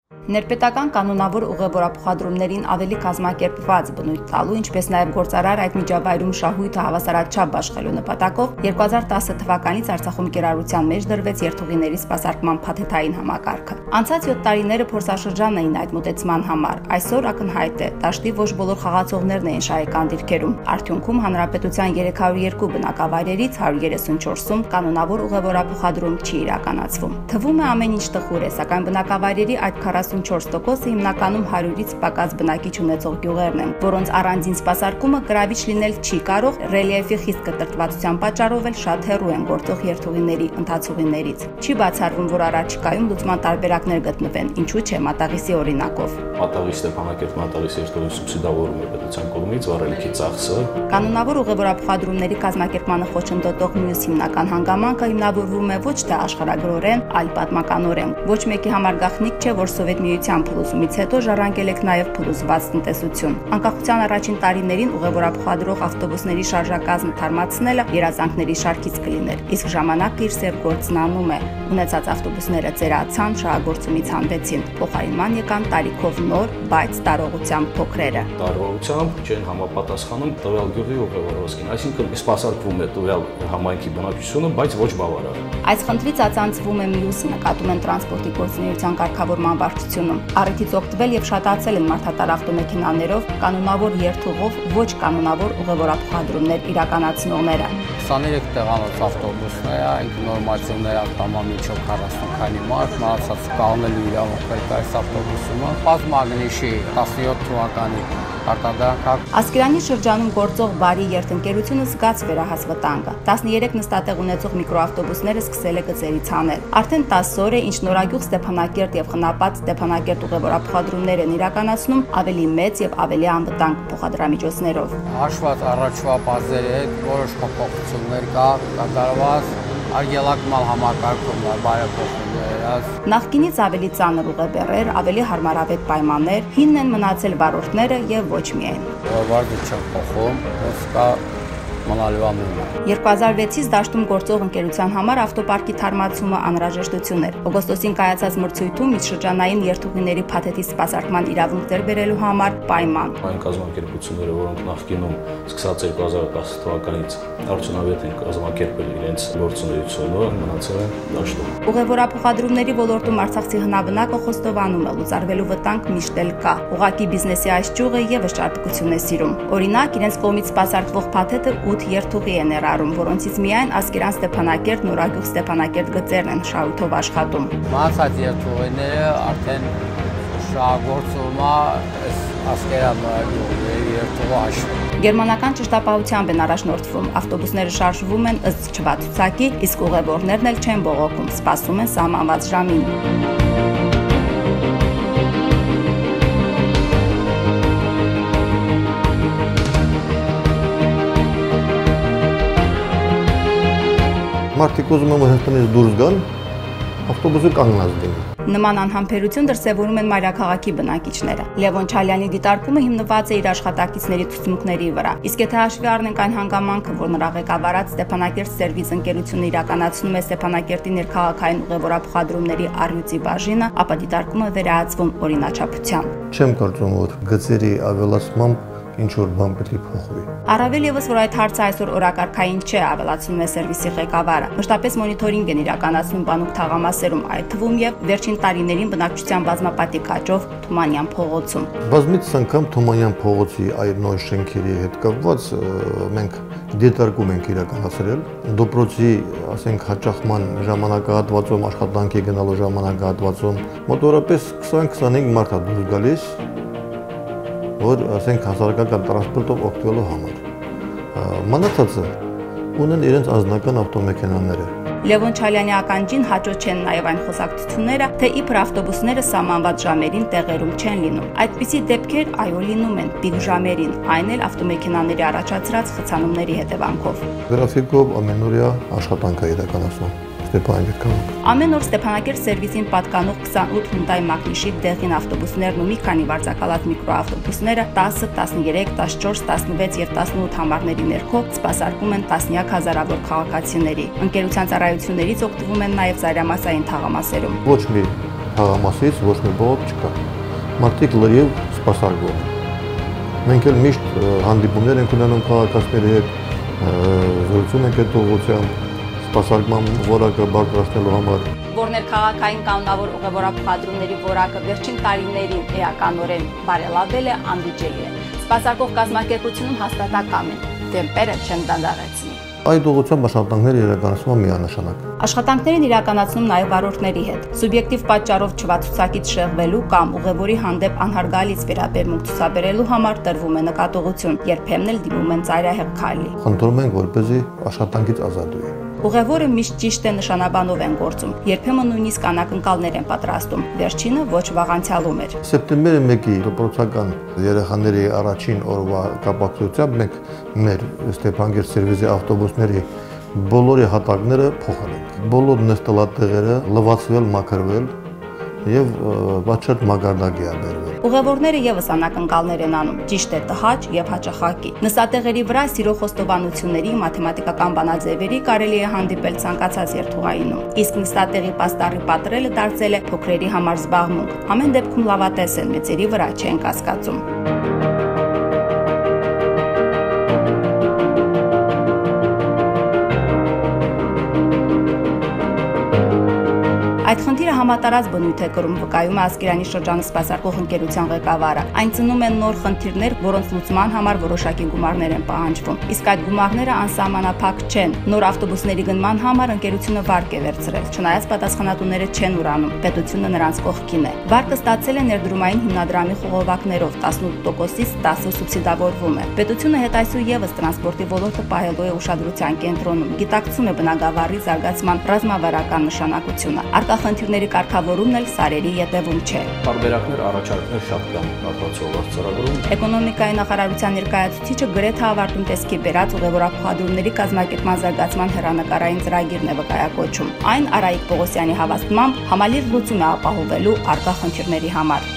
Ներպետական կանոնավոր ուղևորափոխադրումներին ավելի կազմակերպված բնույթ տալու, ինչպես նաև գործարար այդ միջավայրում շահույթը հավասարաչափ բաշխելու նպատակով 2010 թվականից Արցախում կիրառության մեջ դրվեց երթուղիների սպասարկման փաթեթային համակարգը։ Անցած 7 տարիները փորձաշրջան էին այդ մոտեցման համար։ Այսօր ակնհայտ է, դաշտի ոչ բոլոր խաղացողներն էին շահեկան դիրքերում։ Արդյունքում հանրապետության 302 բնակավայրերից 134-ում կանոնավոր ուղևորափոխադրում չի իրականացվում։ Թվում է ամեն ինչ տխուր է, սակայն բնակավայրերի այդ 44%-ը հիմնականում 100-ից պակաս բնակիչ ունեցող գյուղերն են, որոնց առանձին սպասարկումը գրավիչ լինել չի կարող, ռելիեֆի խիստ կտրտվածության պատճառով էլ շատ հեռու են գործող երթուղիների ընթացուղիներից։ Չի բացառվում, որ առաջիկայում լուծման տարբերակներ գտնվեն, ինչու՞ չէ Մատաղիսի օրինակով։ Մատաղի Ստեփանակերտ-Մատաղիսի երթուղին սուբսիդավորում է պետության կողմից վառելիքի ծախսը։ Կանոնավոր ուղևորափոխադրումների կազմակերպմանը խոչընդոտող մյուս հիմնական հանգամանքը հիմնավորվում է ոչ թե աշխարհագրորեն, այլ պատմականորեն։ Ոչ մեկի համար գաղտնիք չէ, որ Սովետ Միության փլուզումից հետո ժառանգել եք նաև փլուզված տնտեսություն։ Անկախության առաջին տարիներին ուղևորափոխադրող ավտոբուսների շարժակազմը թարմացնելը երազանքների շարքից կլիներ, իսկ ժամանակը իր սև գործն անում է։ Ունեցած ավտոբուսները ծերացան, շահագործումից հանդեցին, փոխարինման եկան տարիքով նոր, բայց տարողությամբ փոքրերը։ Տարողությամբ չեն համապատասխանում տվյալ գյուղի ուղևորոսին, այսինքն սպասարկվում է տվյալ համայնքի բնակչությունը, բայց ոչ բավարար։ Այս խնդրից ածանցվում է մյուսը, նկատում են տրանսպորտի գործունեության կարգավորման վարչությունում։ Առիթից օգտվել եւ շատացել են մարդատար ավտոմեքենաներով, կանոնավոր երթուղով ոչ կանոնավոր ուղևորափոխադրումներ իրականացնողները։ 23 տեղանոց ավտոբուսներ, այդ նորմատիվներ ակտամա միջով 40 քանի մարդ, մնացած կանոնելու իրավունք կա այս ավտոբուսում։ Բազմագնիշի 17 թվականի արտադրանք։ Ասկերանի շրջանում գործող բարի երթընկերությունը զգաց վերահաս վտանգը։ 13 նստատեղ ունեցող միկրոավտոբուսները սկսել է գծերից հանել։ Արդեն 10 օր է, ինչ Նորագյուղ, Ստեփանակերտ եւ Խնապատ Ստեփանակերտ ուղևորափոխադրումներ են իրականացնում ավելի մեծ եւ ավելի անվտանգ փոխադրամիջոցներով։ Հաշված առաջվա բազերի հետ որոշ փոփոխություններ կատարված, արգելակման համակարգում բարեփոխումներ։ Նախկինից ավելի ծանր ուղեբեռեր, ավելի հարմարավետ պայմաններ, հինն են մնացել վարորդները եւ ոչ միայն։ Վարձը չեն փոխում, կա մնալու ամենը։ 2006-ից դաշտում գործող ընկերության համար ավտոպարկի թարմացումը անհրաժեշտություն էր։ Օգոստոսին կայացած մրցույթում միջշրջանային երթուղիների փաթեթի սպասարկման իրավունք ձեռք բերելու համար պայման։ Այն կազմակերպությունները, որոնք նախկինում սկսած 2010 թվականից արդյունավետ են կազմակերպել իրենց գործունեությունը, մնացել են դաշտում։ Ուղևորափոխադրումների ոլորտում Արցախցի հնաբնակը խոստովանում է, լուծարվելու վտանգ միշտ էլ կա։ Ուղղակի բիզնեսի այս ճյուղը եւս ճարպկություն է սիրում։ Օրինակ, իրենց կողմից սպասարկվող փաթեթը 8 երթուղի է ներառում, որոնցից միայն Ասկերան Ստեփանակերտ, Նորագյուղ Ստեփանակերտ գծերն են շահույթով աշխատում։ Մնացած երթուղիները արդեն շահագործվում է Ասկերան Նորագյուղի երթուղի հաշվին։ Գերմանական ճշտապահությամբ են առաջնորդվում, ավտոբուսները շարժվում են ըստ չվացուցակի, իսկ ուղևորներն էլ չեն բողոքում, սպասում են սահմանված ժամին։ Մարդիկ ուզում են Հայաստանից դուրս գան, ավտոբուսը կանգնած լինի։ Նման անհամբերություն դրսևորում են մայրաքաղաքի բնակիչները։ Լևոն Չալյանի դիտարկումը հիմնված է իր աշխատակիցների ցուցմունքների վրա։ Իսկ եթե հաշվի առնենք այն հանգամանքը, որ նրա ղեկավարած Ստեփանակերտ Սերվիս ընկերությունը իրականացնում է Ստեփանակերտի ներքաղաքային ուղևորափոխադրումների առյուծի բաժինը, ապա դիտարկումը վերահացվում օրինաչափության։ Չեմ կարծում, որ գծերի ավելացմամբ ինչ որ բան պետք է փոխվի։ Առավել եւս, որ այդ հարցը այսօր օրակարգային չէ, ավելացնում է սերվիսի ղեկավարը։ Մշտապես մոնիթորինգ են իրականացնում բանուկ թաղամասերում, այդ թվում եւ վերջին տարիներին բնակչության բազմապատիկ աճով Թումանյան փողոցում։ Բազմից անգամ Թումանյան փողոցի այդ նոր շենքերի հետ կապված մենք դիտարկում ենք իրականացրել։ Դոպրոցի, ասենք, հաճախման ժամանակահատվածում, աշխատանքի գնալու ժամանակահատվածում մոտորապես 20-25 մարդ է դուրս գալիս, որ ասենք հասարակական տրանսպորտով օգտվելու համար։ Մնացածը ունեն իրենց անձնական ավտոմեքենաները։ Լևոն Չալյանի ականջին հաճո չեն նաև այն խոսակցությունները, թե իբր ավտոբուսները սահմանված ժամերին տեղերում չեն լինում։ Այդպիսի դեպքեր այո լինում են պիկ ժամերին, այն էլ ավտոմեքենաների առաջացրած խցանումների հետևանքով։ Գրաֆիկով ամենօրյա աշխատանք է իրականացնում Ստեփանակերտ քաղաքում։ Ամեն օր Ստեփանակերտ Սերվիսին պատկանող 28 Hyundai Magnishի դեղին ավտոբուսներն ու մի քանի վարձակալած միկրոավտոբուսները 10, 13, 14, 16 եւ 18 համարների ներքո սպասարկում են տասնյակ հազարավոր քաղաքացիների։ Ընկերության ծառայություններից օգտվում են նաեւ ծայրամասային թաղամասերում։ Ոչ մի թաղամասից ոչ մի բողոք չկա։ Մարդիկ լրիվ սպասարկում են։ Մենք էլ միշտ հանդիպումներ ենք ունենում քաղաքացիների հետ, զրուցում ենք այդ ուղղությամբ, սպասարկման որակը բարձրացնելու համար։ Որ ներքաղաքային կանոնավոր ուղևորափոխադրումների որակը վերջին տարիներին էականորեն բարելավել է, անվիճելի է։ Սպասարկող կազմակերպությունում հաստատակամ են, տեմպերը չեն դանդաղեցնի։ Այդ ուղղությամբ աշխատանքները իրականացվում են միանշանակ։ Աշխատանքներն իրականացնում նաև վարորդների հետ։ Սուբյեկտիվ պատճառով չվացուցակից շեղվելու կամ ուղևորի հանդեպ անհարգալից վերաբերմունք ցուցաբերելու համար տրվում է նկատողություն, երբեմն էլ դիմում են ծայրահեղ քայլի։ Խնդրում ենք, որպեսզի աշխատանքից ազատվի։ Ուղևորը միշտ ճիշտ է նշանաբանով են գործում, երբեմն նույնիսկ անակնկալներ են պատրաստում, վերջինը ոչ վաղանցյալում էր։ Սեպտեմբերի 1-ի դպրոցական երեխաների առաջին օրվա կապակցությամբ մենք մեր Ստեփանգերտ սերվիզի ավտոբուսների բոլորի հատակները փոխել ենք։ Բոլոր նստելատեղերը լվացվել, մաքրվել եւ բացարձակ մակարդակի աբերվել։ Ուղևորները եւս անակնկալներ են անում, ճիշտ է տհաճ եւ հաճախակի։ Նստատեղերի վրա սիրո խոստովանությունների, մաթեմատիկական բանաձևերի կարելի է հանդիպել ցանկացած երթուղայինում։ Իսկ նստատեղի պաստառի պատրելը դարձել է փոքրերի համար զբաղմունք։ Ամեն դեպքում լավատես են, մեծերի վրա չեն կասկածում։ Այդ խնդիրը համատարած բնույթ է կրում, վկայում է Ասկերանի շրջանի սպասարկող ընկերության ղեկավարը։ Այն ծնում է նոր խնդիրներ, որոնց լուծման համար որոշակի գումարներ են պահանջվում։ Իսկ այդ գումարները անսահմանափակ չեն։ Նոր ավտոբուսների գնման համար ընկերությունը վարկ է վերցրել, չնայած պատասխանատուները չեն ուրանում, պետությունը նրանց կողքին է։ Վարկը ստացել է ներդրումային հիմնադրամի խողովակներով, 18%-ից 10% սուբսիդավորվում է։ Պետությունը հետայսու եւս տրանսպորտի ոլորտը պահելու է ուշադրության կենտրոնում, գիտակցում է բնագավառի զարգացման ռազմավարական նշանակությունը։ Խնդիրների կարգավորումն էլ սարերի ետևում չէ։ Տարբերակներ, առաջարկներ շատ կան արտացոլված ծրագրում։ Էկոնոմիկայի նախարարության ներկայացուցիչը գրեթե ավարտուն տեսքի բերած ուղևորափոխադրումների կազմակերպման զարգացման հեռանկարային ծրագիրն է վկայակոչում։ Այն Արայիկ Պողոսյանի հավաստմամբ համալիր լուծում է ապահովելու առկա խնդիրների համար։